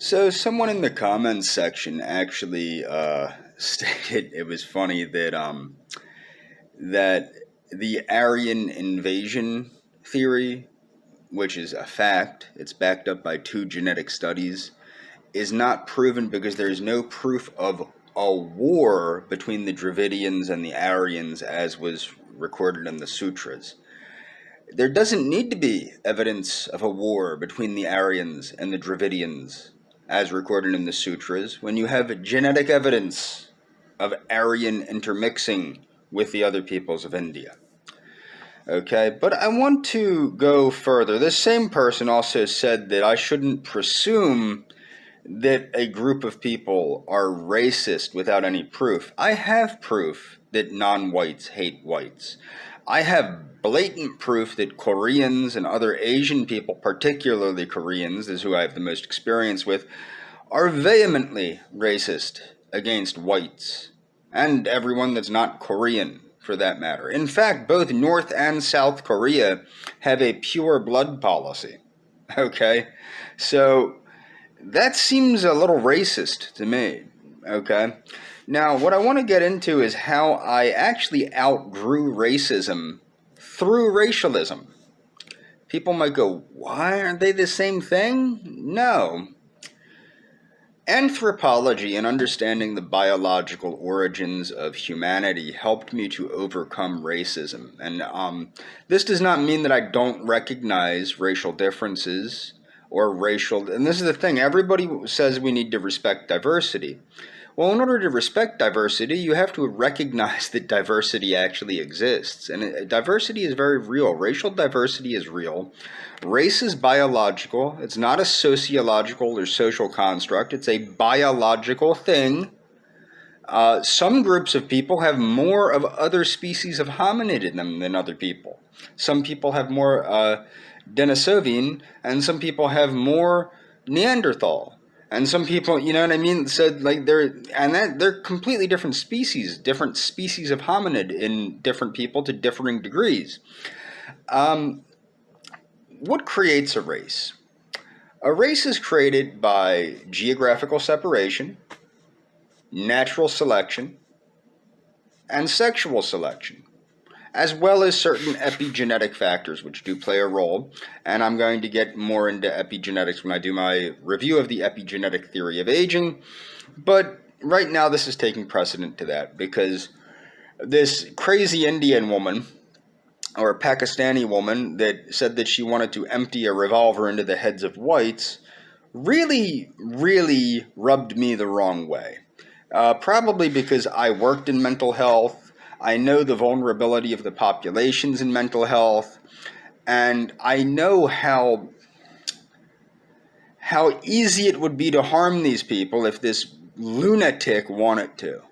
So someone in the comments section actually stated it was funny that the Aryan invasion theory, which is a fact, it's backed up by two genetic studies, is not proven because there is no proof of a war between the Dravidians and the Aryans as was recorded in the sutras. There doesn't need to be evidence of a war between the Aryans and the Dravidians, as recorded in the sutras, when you have genetic evidence of Aryan intermixing with the other peoples of India. Okay, but I want to go further. This same person also said that I shouldn't presume that a group of people are racist without any proof. I have proof that non-whites hate whites. I have blatant proof that Koreans and other Asian people, particularly Koreans, is who I have the most experience with, are vehemently racist against whites, and everyone that's not Korean, for that matter. In fact, both North and South Korea have a pure blood policy. Okay? So that seems a little racist to me. Okay? Now, what I want to get into is how I actually outgrew racism through racialism. People might go, why aren't they the same thing? No. Anthropology and understanding the biological origins of humanity helped me to overcome racism. And this does not mean that I don't recognize racial differences or racial... And this is the thing, everybody says we need to respect diversity. Well, in order to respect diversity, you have to recognize that diversity actually exists. And diversity is very real. Racial diversity is real. Race is biological. It's not a sociological or social construct. It's a biological thing. Some groups of people have more of other species of hominid in them than other people. Some people have more Denisovian, and some people have more Neanderthal. And some people, you know what I mean, said like they're completely different species of hominid in different people to differing degrees. What creates a race? A race is created by geographical separation, natural selection, and sexual selection, as well as certain epigenetic factors which do play a role. And I'm going to get more into epigenetics when I do my review of the epigenetic theory of aging. But right now this is taking precedent to that because this crazy Indian woman or a Pakistani woman that said that she wanted to empty a revolver into the heads of whites really rubbed me the wrong way. Probably because I worked in mental health. I know the vulnerability of the populations in mental health, and I know how easy it would be to harm these people if this lunatic wanted to.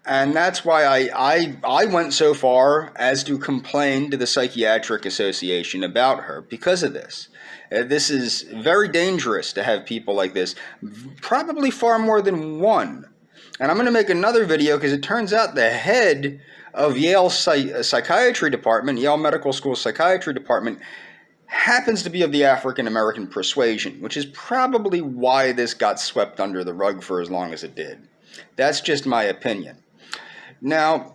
And that's why I went so far as to complain to the Psychiatric Association about her because of this. This is very dangerous to have people like this, probably far more than one. And I'm going to make another video because it turns out the head of Yale's psychiatry department, Yale Medical School psychiatry department, happens to be of the African American persuasion, which is probably why this got swept under the rug for as long as it did. That's just my opinion. Now,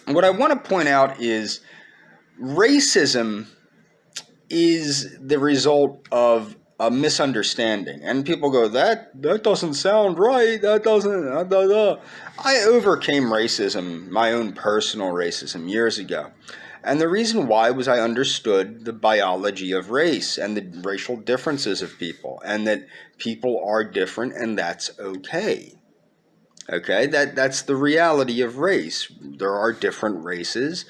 what I want to point out is racism is the result of a misunderstanding. And people go, that doesn't sound right, that doesn't... I overcame racism, my own personal racism, years ago. And the reason why was I understood the biology of race and the racial differences of people, and that people are different and that's okay. Okay, that's the reality of race. There are different races.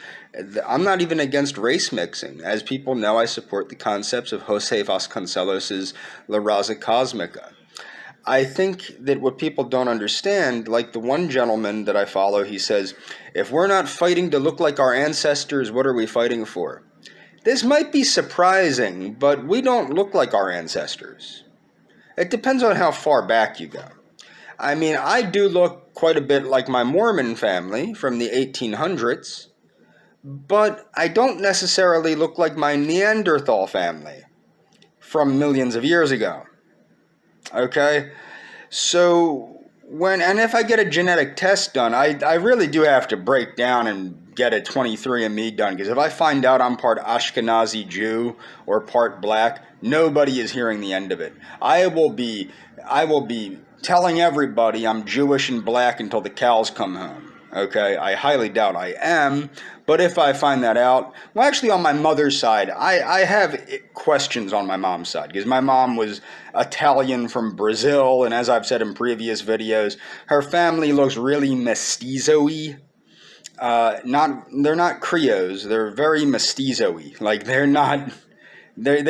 I'm not even against race mixing. As people know, I support the concepts of Jose Vasconcelos's La Raza Cosmica. I think that what people don't understand, like the one gentleman that I follow, he says, if we're not fighting to look like our ancestors, what are we fighting for? This might be surprising, but we don't look like our ancestors. It depends on how far back you go. I mean, I do look quite a bit like my Mormon family from the 1800s, but I don't necessarily look like my Neanderthal family from millions of years ago. Okay? So and if I get a genetic test done, I really do have to break down and get a 23andMe done, because if I find out I'm part Ashkenazi Jew or part black, nobody is hearing the end of it. I will be telling everybody I'm Jewish and black until the cows come home. Okay, I highly doubt I am, but if I find that out, well, actually, on my mother's side, I have questions on my mom's side, because my mom was Italian from Brazil, and as I've said in previous videos, her family looks really mestizo-y. They're not Creoles, they're very mestizo-y. Like, they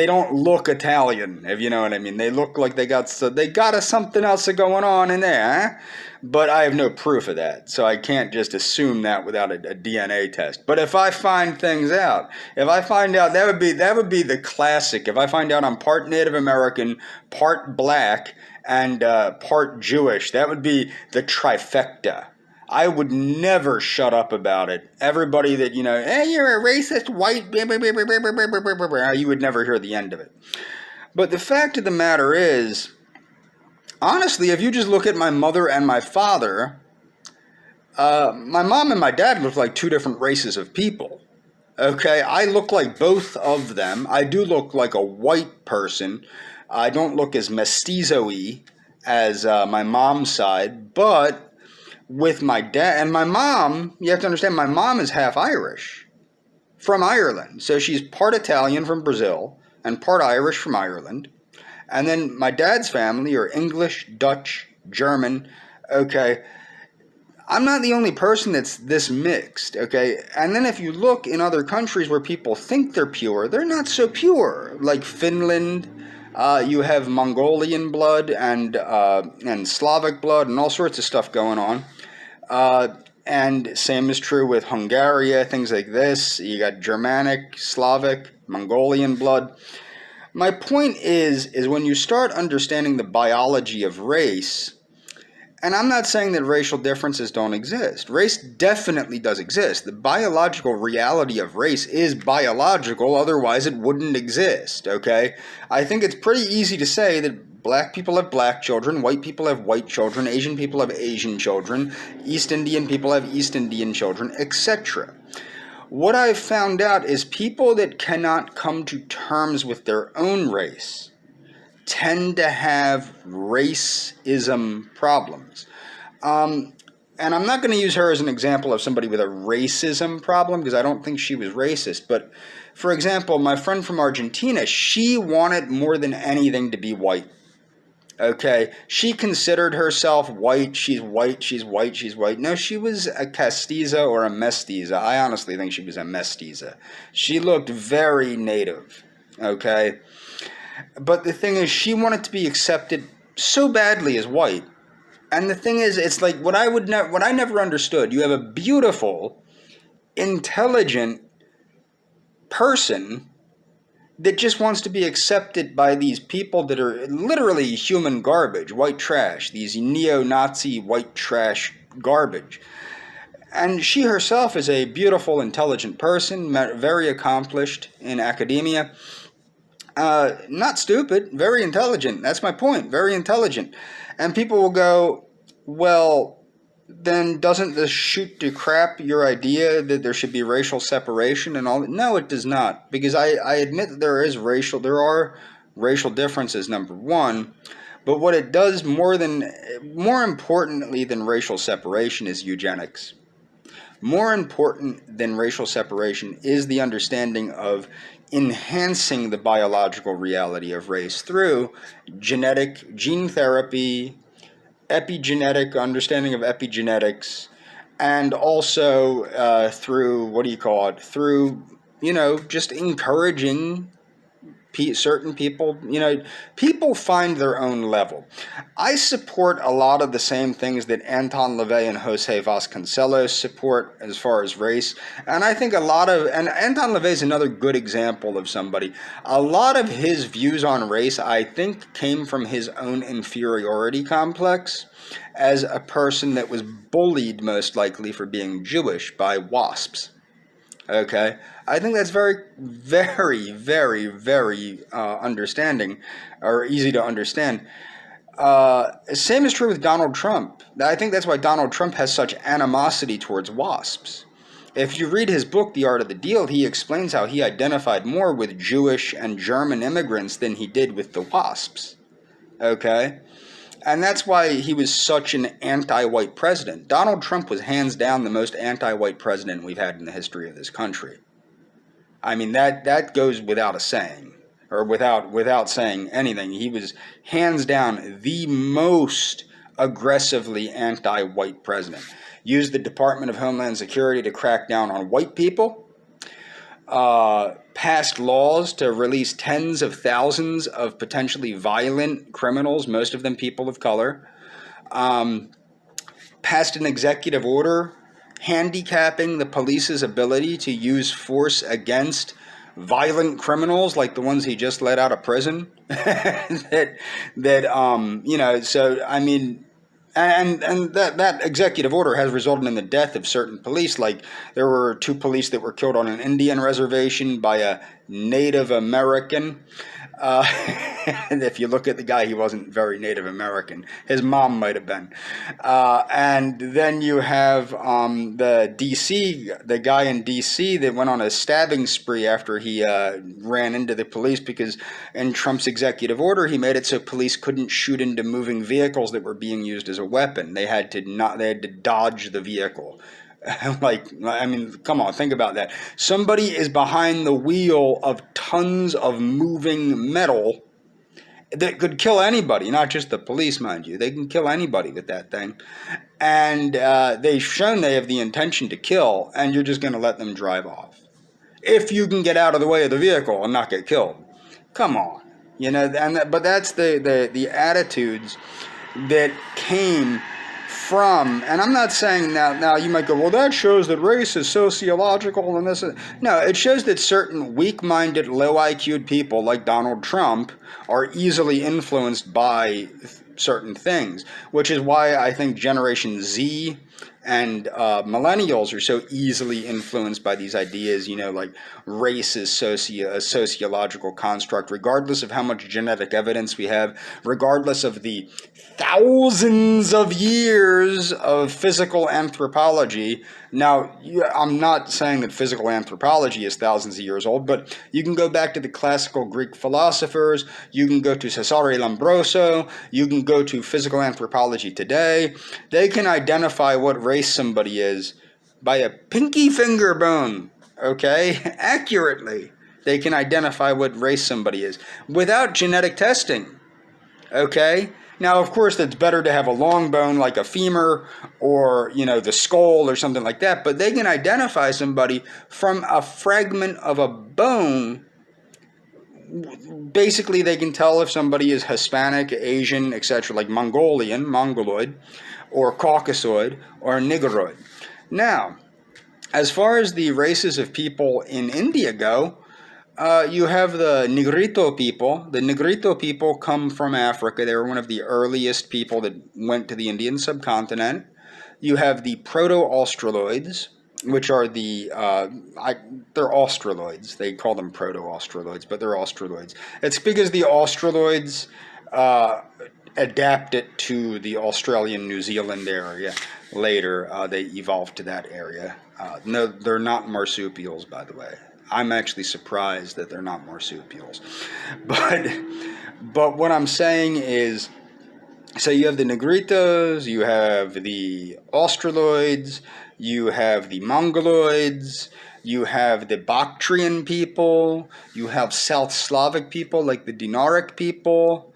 don't look Italian, if you know what I mean. They look like they got something else going on in there, huh? But I have no proof of that, so I can't just assume that without a DNA test. But if I find things out, that would be the classic. If I find out I'm part Native American, part black, and part Jewish, that would be the trifecta. I would never shut up about it. Everybody that, hey, you're a racist white, you would never hear the end of it. But the fact of the matter is, honestly, if you just look at my mother and my father, my mom and my dad look like two different races of people. Okay, I look like both of them. I do look like a white person. I don't look as mestizo-y as my mom's side, but with my dad and my mom, you have to understand, my mom is half Irish from Ireland. So she's part Italian from Brazil and part Irish from Ireland. And then my dad's family are English, Dutch, German. Okay, I'm not the only person that's this mixed. Okay, and then if you look in other countries where people think they're pure, they're not so pure. Like Finland, you have Mongolian blood and Slavic blood and all sorts of stuff going on. And same is true with Hungary, things like this. You got Germanic, Slavic, Mongolian blood. My point is when you start understanding the biology of race, and I'm not saying that racial differences don't exist. Race definitely does exist. The biological reality of race is biological, otherwise it wouldn't exist, okay? I think it's pretty easy to say that black people have black children, white people have white children, Asian people have Asian children, East Indian people have East Indian children, etc. What I've found out is people that cannot come to terms with their own race tend to have racism problems. And I'm not going to use her as an example of somebody with a racism problem, because I don't think she was racist. But, for example, my friend from Argentina, she wanted more than anything to be white. Okay, she considered herself white. She's white, she's white, she's white. No, she was a castiza or a mestiza. I honestly think she was a mestiza. She looked very native, okay? But the thing is, she wanted to be accepted so badly as white. And the thing is, it's like what I never understood. You have a beautiful, intelligent person that just wants to be accepted by these people that are literally human garbage, white trash, these neo-Nazi white trash garbage. And she herself is a beautiful, intelligent person, very accomplished in academia. Not stupid, very intelligent. That's my point, very intelligent. And people will go, well, then doesn't this shoot to crap your idea that there should be racial separation and all that? No, it does not, because I admit that there are racial differences, number one, but what it does more importantly than racial separation is eugenics. More important than racial separation is the understanding of enhancing the biological reality of race through genetic gene therapy, epigenetic understanding of epigenetics, and also through just encouraging certain people. People find their own level. I support a lot of the same things that Anton LaVey and Jose Vasconcelos support as far as race, and I think and Anton LaVey is another good example of somebody. A lot of his views on race, I think, came from his own inferiority complex as a person that was bullied, most likely, for being Jewish by WASPs. Okay, I think that's very, very, very, very understanding, or easy to understand. Same is true with Donald Trump. I think that's why Donald Trump has such animosity towards WASPs. If you read his book, The Art of the Deal, he explains how he identified more with Jewish and German immigrants than he did with the WASPs. Okay? And that's why he was such an anti-white president. Donald Trump was hands down the most anti-white president we've had in the history of this country. I mean, that goes without a saying, or without saying anything. He was hands down the most aggressively anti-white president. Used the Department of Homeland Security to crack down on white people. Passed laws to release tens of thousands of potentially violent criminals, most of them people of color. Passed an executive order handicapping the police's ability to use force against violent criminals like the ones he just let out of prison. So I mean, and that executive order has resulted in the death of certain police. Like there were 2 police that were killed on an Indian reservation by a Native American. And if you look at the guy, he wasn't very Native American. His mom might have been. And then you have the guy in D.C. that went on a stabbing spree after he ran into the police because in Trump's executive order, he made it so police couldn't shoot into moving vehicles that were being used as a weapon. They had to dodge the vehicle. Come on, think about that. Somebody is behind the wheel of tons of moving metal that could kill anybody, not just the police, mind you. They can kill anybody with that thing. And they've shown they have the intention to kill, and you're just going to let them drive off. If you can get out of the way of the vehicle and not get killed. Come on. But that's the attitudes that came from, and I'm not saying now you might go, well, that shows that race is sociological and this. No, it shows that certain weak-minded, low-IQ'd people like Donald Trump are easily influenced by certain things, which is why I think Generation Z and millennials are so easily influenced by these ideas, like race is a sociological construct, regardless of how much genetic evidence we have, regardless of the thousands of years of physical anthropology. Now, I'm not saying that physical anthropology is thousands of years old, but you can go back to the classical Greek philosophers, you can go to Cesare Lombroso, you can go to physical anthropology today. They can identify what race somebody is by a pinky finger bone, okay? Accurately. They can identify what race somebody is without genetic testing, okay? Now, of course, it's better to have a long bone like a femur or, the skull or something like that, but they can identify somebody from a fragment of a bone. Basically, they can tell if somebody is Hispanic, Asian, etc., like Mongoloid, or Caucasoid, or Negroid. Now, as far as the races of people in India go, you have the Negrito people. The Negrito people come from Africa. They were one of the earliest people that went to the Indian subcontinent. You have the Proto-Australoids, which are they're Australoids. They call them Proto-Australoids, but they're Australoids. It's because the Australoids adapted to the Australian, New Zealand area later. They evolved to that area. No, they're not marsupials, by the way. I'm actually surprised that they're not marsupials. But what I'm saying is, so you have the Negritos, you have the Australoids, you have the Mongoloids, you have the Bactrian people, you have South Slavic people like the Dinaric people,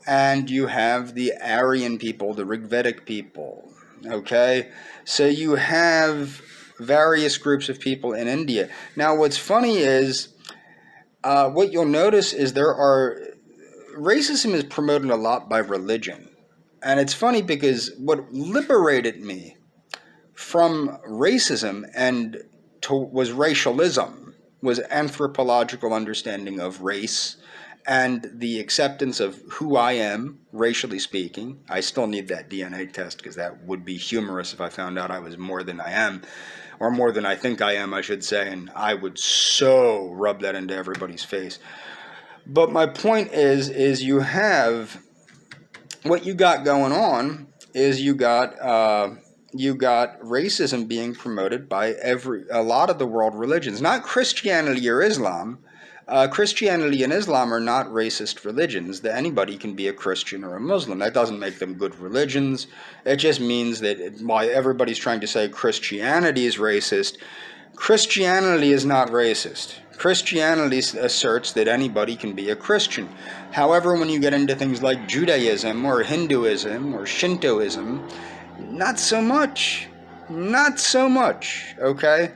and you have the Aryan people, the Rigvedic people, okay? So you have various groups of people in India. Now, what's funny is, what you'll notice is racism is promoted a lot by religion. And it's funny because what liberated me from racism was racialism, was anthropological understanding of race and the acceptance of who I am, racially speaking. I still need that DNA test because that would be humorous if I found out I was more than I am, or more than I think I am, I should say, and I would so rub that into everybody's face. But my point is you have what you got going on is you got racism being promoted by a lot of the world religions, not Christianity or Islam. Christianity and Islam are not racist religions. That anybody can be a Christian or a Muslim. That doesn't make them good religions. It just means that why everybody's trying to say Christianity is racist. Christianity is not racist. Christianity asserts that anybody can be a Christian. However, when you get into things like Judaism or Hinduism or Shintoism, not so much. Not so much, okay?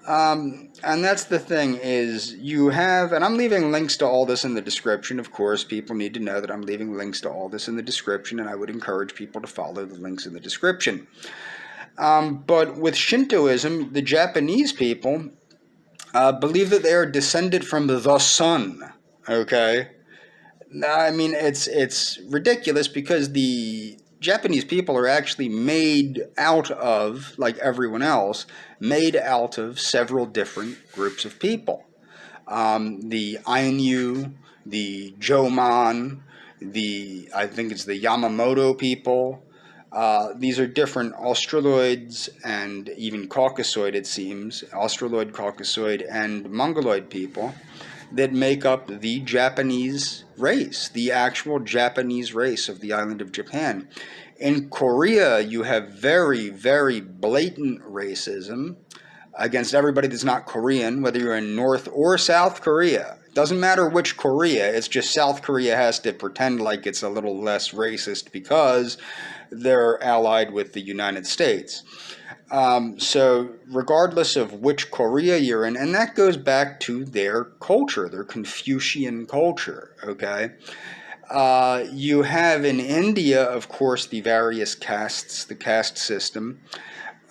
And that's the thing is you have, and I'm leaving links to all this in the description. Of course, people need to know that I'm leaving links to all this in the description, and I would encourage people to follow the links in the description. But with Shintoism, the Japanese people believe that they are descended from the sun. Okay, I mean it's ridiculous because the Japanese people are actually made out of, like everyone else, made out of several different groups of people. The Ainu, the Jomon, I think it's the Yamamoto people. These are different Australoids and even Caucasoid, it seems, Australoid, Caucasoid, and Mongoloid people that make up the Japanese race, the actual Japanese race of the island of Japan. In Korea, you have very, very blatant racism against everybody that's not Korean, whether you're in North or South Korea. It doesn't matter which Korea, it's just South Korea has to pretend like it's a little less racist because they're allied with the United States. So regardless of which Korea you're in, and that goes back to their culture, their Confucian culture, okay? You have in India, of course, the various castes, the caste system.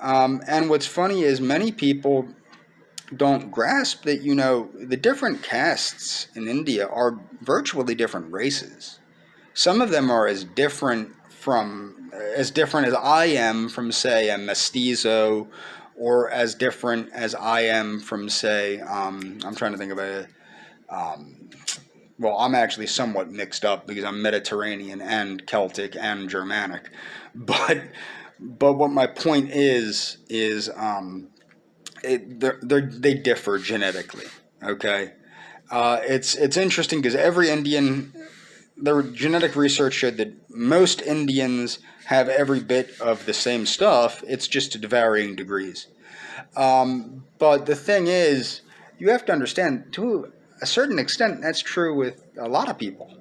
And what's funny is many people don't grasp that, the different castes in India are virtually different races. Some of them are as different as I am from, say, a mestizo, or as different as I am from, say, I'm trying to think of well, I'm actually somewhat mixed up because I'm Mediterranean and Celtic and Germanic, but what my point is they differ genetically. Okay, it's interesting because every Indian, the genetic research showed that most Indians have every bit of the same stuff. It's just to varying degrees. But the thing is, you have to understand, to a certain extent, that's true with a lot of people.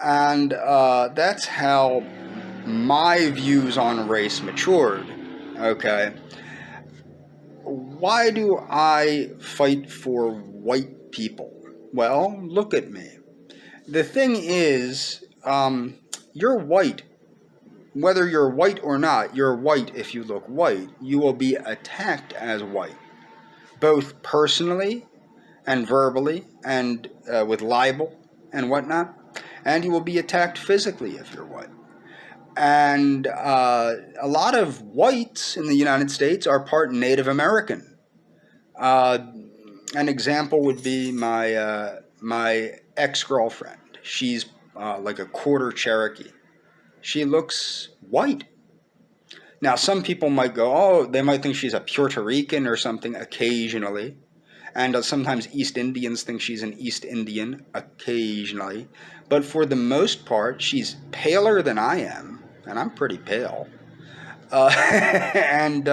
And that's how my views on race matured. Okay. Why do I fight for white people? Well, look at me. The thing is, you're white. Whether you're white or not, you're white if you look white. You will be attacked as white, both personally and verbally and with libel and whatnot. And you will be attacked physically if you're white. And a lot of whites in the United States are part Native American. An example would be my ex-girlfriend. She's like a quarter Cherokee. She looks white. Now, some people might go, oh, they might think she's a Puerto Rican or something occasionally. And sometimes East Indians think she's an East Indian occasionally. But for the most part, she's paler than I am. And I'm pretty pale. And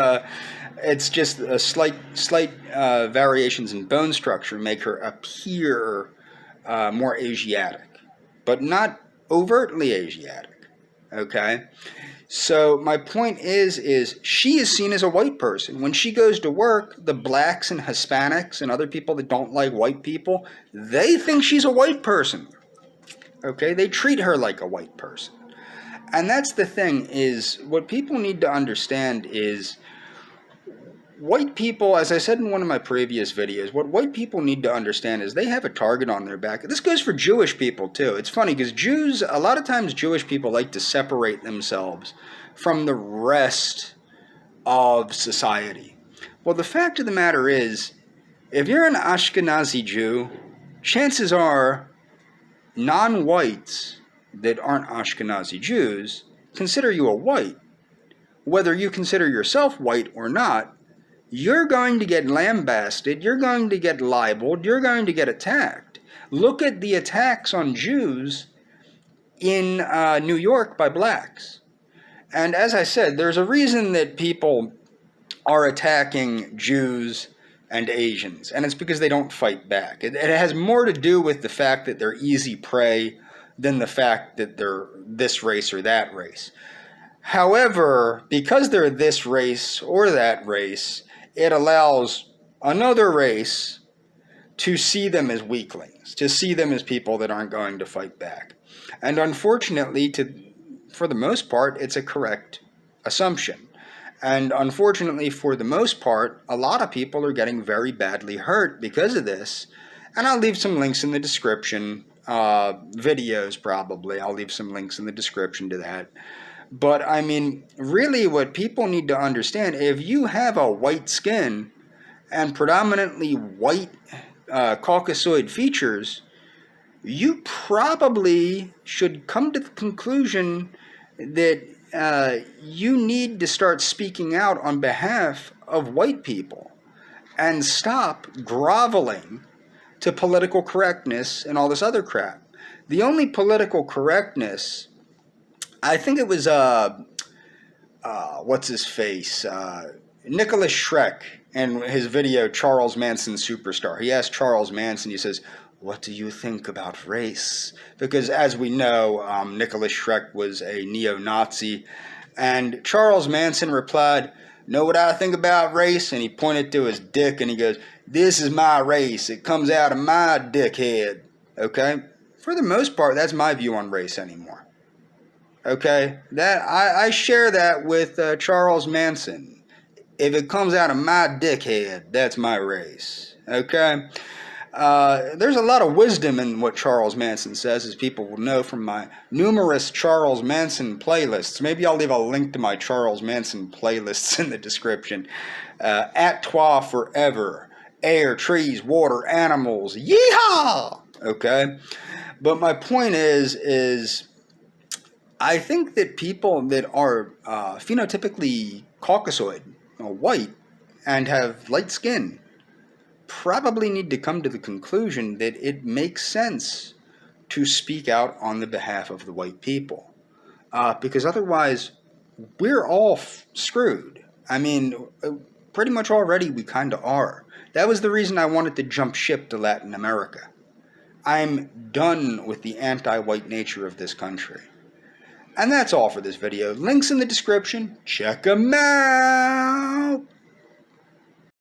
it's just a slight variations in bone structure make her appear more Asiatic, but not overtly Asiatic. Okay, so my point is she is seen as a white person. When she goes to work, the blacks and Hispanics and other people that don't like white people, they think she's a white person. Okay, they treat her like a white person. And that's the thing is, what people need to understand is white people, as I said in one of my previous videos, what white people need to understand is they have a target on their back. This goes for Jewish people too. It's funny because Jews, a lot of times Jewish people like to separate themselves from the rest of society. Well, the fact of the matter is, if you're an Ashkenazi Jew, chances are non-whites that aren't Ashkenazi Jews consider you a white, whether you consider yourself white or not, you're going to get lambasted, you're going to get libeled, you're going to get attacked. Look at the attacks on Jews in New York by blacks. And as I said, there's a reason that people are attacking Jews and Asians, and it's because they don't fight back. It has more to do with the fact that they're easy prey than the fact that they're this race or that race. However, because they're this race or that race, it allows another race to see them as weaklings, to see them as people that aren't going to fight back. And unfortunately, for the most part, it's a correct assumption. And unfortunately, for the most part, a lot of people are getting very badly hurt because of this. And I'll leave some links in the description, videos probably. I'll leave some links in the description to that. But I mean, really what people need to understand, if you have a white skin and predominantly white Caucasoid features, you probably should come to the conclusion that you need to start speaking out on behalf of white people and stop groveling to political correctness and all this other crap. The only political correctness, I think it was, what's his face? Nicholas Schreck in his video, Charles Manson Superstar. He asked Charles Manson, he says, "What do you think about race?" Because as we know, Nicholas Schreck was a neo-Nazi. And Charles Manson replied, "Know what I think about race?" And he pointed to his dick and he goes, "This is my race. It comes out of my dickhead." Okay? For the most part, that's my view on race anymore. Okay? That I share that with Charles Manson. If it comes out of my dickhead, that's my race. Okay? There's a lot of wisdom in what Charles Manson says, as people will know from my numerous Charles Manson playlists. Maybe I'll leave a link to my Charles Manson playlists in the description. At Toi Forever. Air, trees, water, animals. Yeehaw! Okay? But my point is I think that people that are phenotypically Caucasoid, white, and have light skin, probably need to come to the conclusion that it makes sense to speak out on the behalf of the white people. Because otherwise, we're all screwed. I mean, pretty much already we kind of are. That was the reason I wanted to jump ship to Latin America. I'm done with the anti-white nature of this country. And that's all for this video. Links in the description. Check them out!